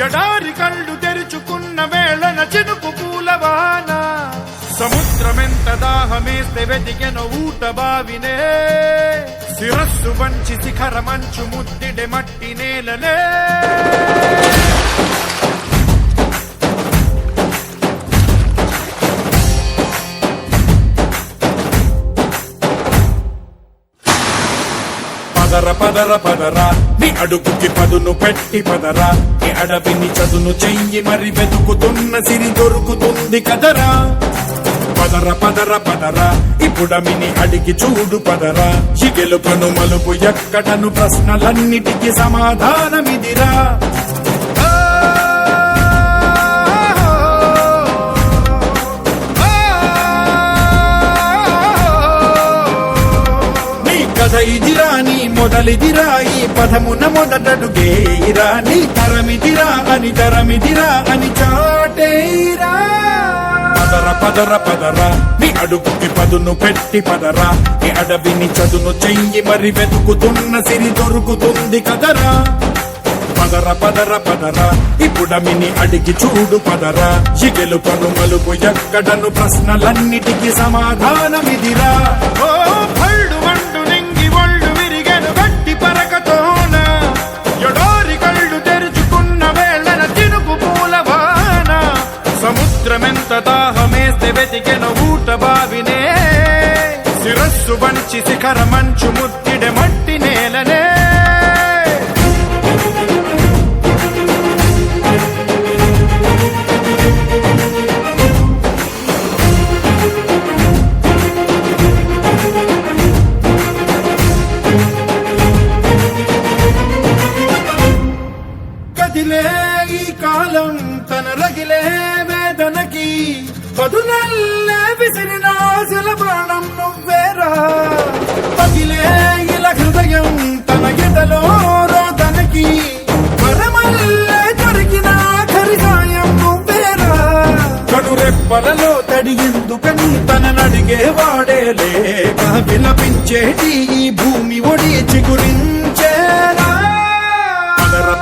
ఎడారి కళ్ళు తెరుచుకున్న వేళన చినుకు పూలవాన సముద్రమెంత దాహమేస్తే వెతికెను ఊట బావినే శిరస్సు వంచి శిఖర మంచు ముద్దిడె మట్టి నేలలే పదర పదర పదరా నీ అడుగుకి పదును పెట్టి పదరా నీ అడవిని చదును చెయ్యి మరి వెతుకుతున్న సిరి దొరుకుతుంది కదరా పదర పదర పదరా ఇప్పుడమిని అడిగి చూడు పదరా చిగెలుపను మలుపు ఎక్కడను ప్రశ్నలన్నిటికీ సమాధానమిదిరా ఇదిరా నీ మొదలిదిరా ఈ పదమున మొదటడుగేరా నీ తరమిదిరా అని చాటేరా పదర పదర పదరా నీ అడుగుకి పదును పెట్టి పదరా నీ అడవిని చదును చెయ్యి మరి వెతుకుతున్న సిరి దొరుకుతుంది కదరా పదర పదర పదరా ఇప్పుడమిని అడిగి చూడు పదరా చిగెలుపను మలుపు ఎక్కడను ప్రశ్నలన్నిటికీ సమాధానమిదిరా ఓ భళ్ళు మండు నింగి ఒళ్ళు విరిగెను గట్టి పరకతోన ఎడారి కళ్ళు తెరుచుకున్న వేళన చినుకు పూలవాన సముద్రమెంత దాహమేస్తే వెతికెను ఊట బావినే శిరస్సు వంచి శిఖర మంచు ముద్దిడె మట్టి నేలనే ఈ కాలం తన రగిలే వేదనకి పదునల్లే విసిరిన ఆశల ప్రాణం నువ్వేరా పగిలే ఇలా హృదయం తన ఎదలో రోదనకి పరమల్లే దొరికిన ఆఖరి సాయం నువ్వేరా కడురెప్పలలో తడిగిందుకని తన నడిగే వాడే లేక విలపించేటి ఈ భూమి ఒడి చిగురించేరా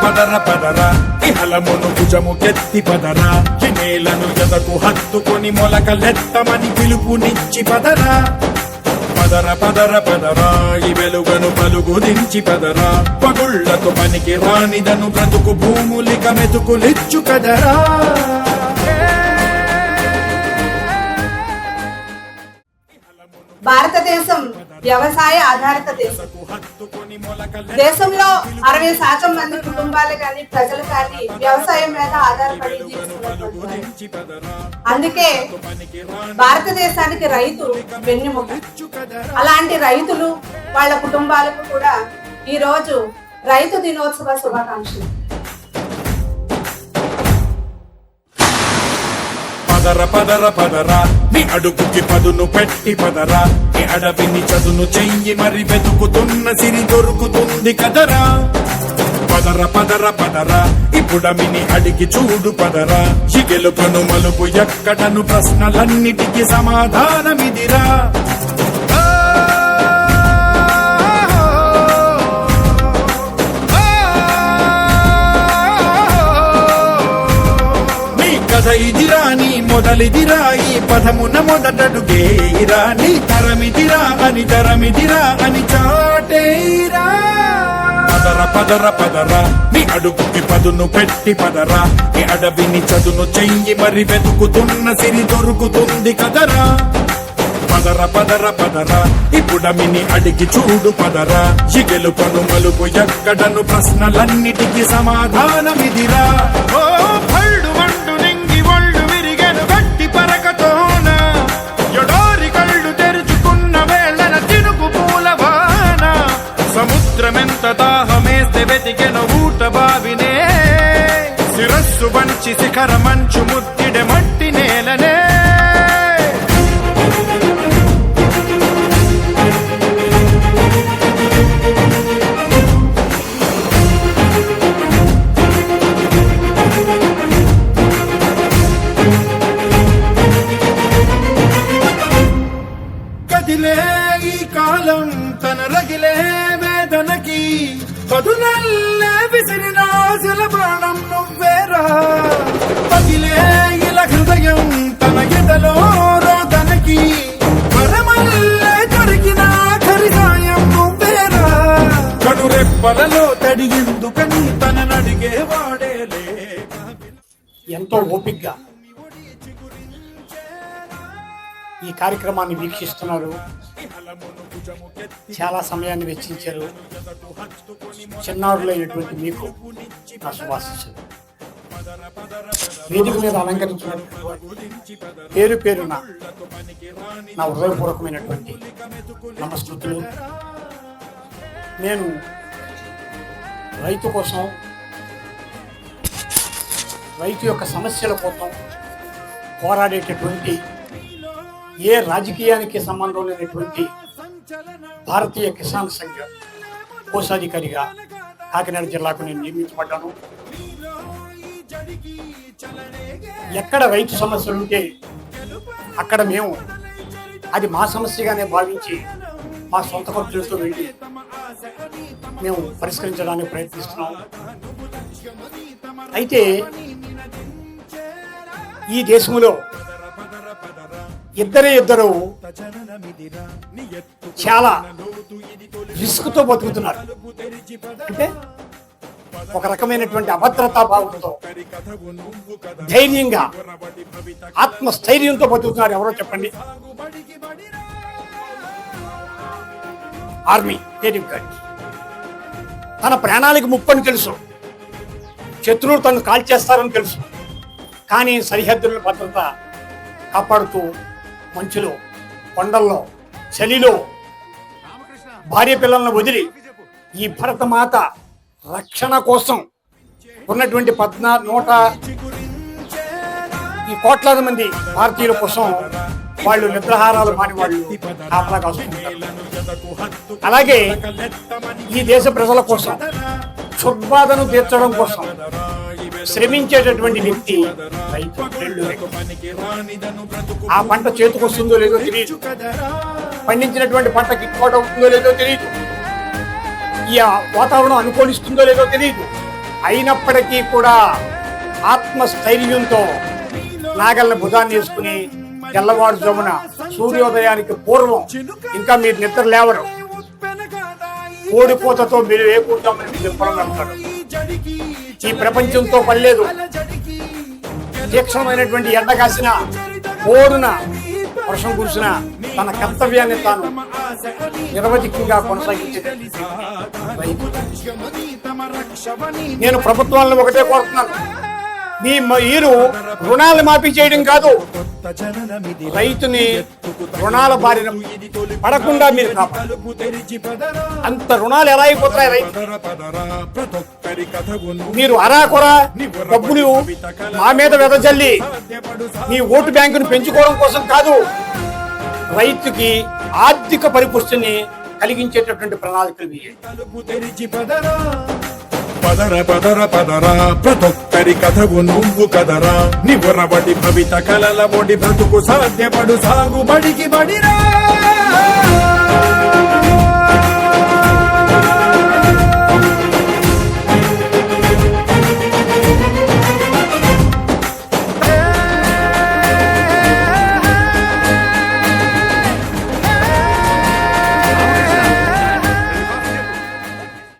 పదర పదరా ఇహలమును భుజము కెత్తి పదరా నేలను ఎదకు హత్తుకొని మొలకలెత్తమని పిలుపునిచ్చి పదరా పదర పదర పదరా ఈ వెలుగను పలుగు దించి పదరా పగుళ్లకు పనికి రానిదను బ్రతుకు భూములిక మెతుకులిచ్చు కదరా భారతదేశం వ్యవసాయ ఆధారిత దేశం. దేశంలో 60% మంది కుటుంబాలు కానీ ప్రజలు కానీ వ్యవసాయం మీద ఆధారపడి అందుకే భారతదేశానికి రైతు వెన్నెముక. అలాంటి రైతులు వాళ్ళ కుటుంబాలకు కూడా ఈ రోజు రైతు దినోత్సవ శుభాకాంక్షలు. పదర పదర పదరా నీ అడుగుకి పదును పెట్టి పదరా నీ అడవిని చదును చెయ్యి మరి వెతుకుతున్న సిరి దొరుకుతుంది కదరా పదర పదర పదరా ఇప్పుడమిని అడిగి చూడు పదరా చిగెలుపను మలుపు ఎక్కడను ప్రశ్నలన్నిటికీ సమాధానమిదిరా ఇదిరా నీ మొదలిదిరా ఈ పదమున మొదటడుగేరా నీ తరమిదిరా అని చాటేరా పదర పదర పదరా నీ అడుగుకి పదును పెట్టి పదరా నీ అడవిని చదును చెయ్యి మరి వెతుకుతున్న సిరి దొరుకుతుంది కదరా పదర పదర పదరా ఇప్పుడమిని అడిగి చూడు పదరా చిగెలుపను మలుపు ఎక్కడను ప్రశ్నలన్నిటికీ సమాధానమిదిరా ఓ భళ్ళు మండు నింగి ఒళ్ళు విరిగెను గట్టి పరకతోన ఎడారి కళ్ళు తెరుచుకున్న వేళన చినుకు పూలవాన సముద్రమెంత దాహమేస్తే వెతికెను ఊట బావినే శిరస్సు వంచి శిఖర మంచు ముద్దిడె మట్టి నేలనే ఈ కాలం తన రగిలే వేదనకి పదునల్లే విసిరిన పసిల ప్రాణం నువ్వేరా పగిలే ఇలా హృదయం తన ఎదలో రోదనకి వరమల్లే దొరికిన ఖరిదాయం నువ్వేరా కడురెప్పలలో తడి ఎందుకని తననడిగే వాడేలే ఎంతో ఓపికగా ఈ కార్యక్రమాన్ని వీక్షిస్తున్నారు. చాలా సమయాన్ని వెచ్చించారు. చిన్నారులైనటువంటి మీకు నా శుభాశిస్సులు. వేదిక మీద అలంకరించినటువంటి పేరు పేరున నా హృదయపూర్వకమైనటువంటి నమస్కృతులు. నేను రైతు కోసం, రైతు యొక్క సమస్యల కోసం పోరాడేటటువంటి ఏ రాజకీయానికి సంబంధం లేనటువంటి భారతీయ కిసాన్ సంఘ కోశాధికారిగా కాకినాడ జిల్లాకు నేను నియమించబడ్డాను. ఎక్కడ రైతు సమస్యలు ఉంటే అక్కడ మేము అది మా సమస్యగానే భావించి మా సొంత ఖర్చులతో వెళ్ళి మేము పరిష్కరించడానికి ప్రయత్నిస్తున్నాం. అయితే ఈ దేశంలో ఇద్దరు చాలా రిస్క్తో బతుకుతున్నారు. అంటే ఒక రకమైనటువంటి అభద్రతా భావంతో, ధైర్యంగా, ఆత్మస్థైర్యంతో బతుకుతున్నారు. ఎవరో చెప్పండి. ఆర్మీ తన ప్రాణాలకు ముప్పని తెలుసు, శత్రువులు తను కాల్చేస్తారని తెలుసు. కానీ సరిహద్దుల భద్రత కాపాడుతూ మంచులో, కొండల్లో, చలిలో భార్య పిల్లలను వదిలి ఈ భరతమాత రక్షణ కోసం ఉన్నటువంటి 100 కోట్లాది మంది భారతీయుల కోసం వాళ్ళు నిద్రాహారాలు మాని వాళ్ళు కాపలా కాసుకుంటారు. అలాగే ఈ దేశ ప్రజల కోసం, క్షుద్బాధను తీర్చడం కోసం శ్రమించేటటువంటి వ్యక్తి రైతు. ఆ పంట చేతికొస్తుందో లేదో తెలియదు, పండించినటువంటి పంట గిట్టుబాటు అవుతుందో లేదో తెలియదు, ఈ వాతావరణం అనుకూలిస్తుందో లేదో తెలియదు. అయినప్పటికీ కూడా ఆత్మస్థైర్యంతో నాగల్ని భుజాన్ని వేసుకుని తెల్లవారుజామున సూర్యోదయానికి పూర్వం, ఇంకా మీరు నిద్ర లేవరు, కోడిపోతతో మీరు వేకూడతామని చెప్పడం వెళ్తాడు. ఈ ప్రపంచంతో పనిలేదు. తీక్షణమైనటువంటి ఎండ కాసిన, ఓడున వర్షం కురిసిన తన కర్తవ్యాన్ని తాను నిరవధికంగా కొనసాగించేది. నేను ప్రభుత్వాలను ఒకటే కోరుతున్నాను, మీరు రుణాలు మాఫీ చేయడం కాదు, రైతుని రుణాల బారిన పడకుండా మీరు కాపాడు. అంత రుణాలు ఎలా అయిపోతాయి రైతు? మీరు అరాకొర డబ్బులు మా మీద వెదజల్లి మీ ఓటు బ్యాంకును పెంచుకోవడం కోసం కాదు, రైతుకి ఆర్థిక పరిపుష్టిని కలిగించేటటువంటి ప్రణాళికలు. పదర పదర పదరా ప్రతొక్కరి కథవు నువ్వు కదరా, నివరబడి భవిత కలల ఒడి బ్రతుకు సాధ్యపడు సాగుబడికి బడిరా.